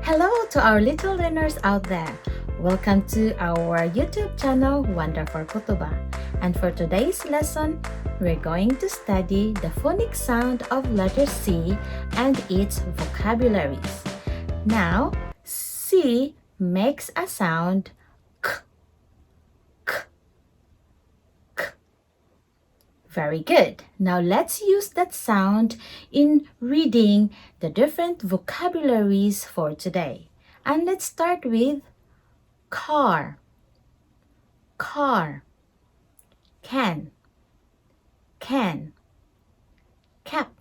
Hello to our little learners out there. Welcome to our YouTube channel, Wonderful Kutuba. And for today's lesson, we're going to study the phonics sound of letter C and its vocabularies. Now, C makes a sound k, k, k. Very good. Now let's use that sound in reading the different vocabularies for today. And let's start with car, car, can, cap, cap,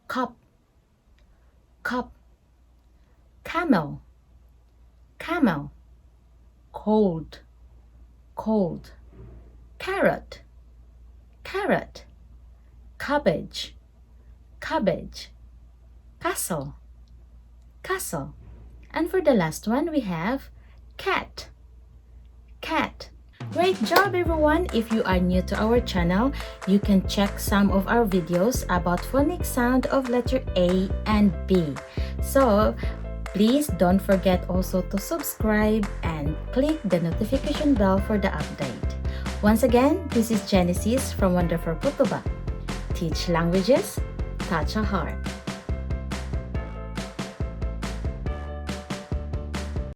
cup, cup, camel, camel, cold, cold, carrot, carrot, cabbage, cabbage, castle, castle. And for the last one, we have cat, cat. Great job, everyone! If you are new to our channel, you can check some of our videos about phonics sound of letter A and B. So, please don't forget also to subscribe and click the notification bell for the update. Once again, this is Genesis from Wonderful Kutuba. Teach languages, touch a heart.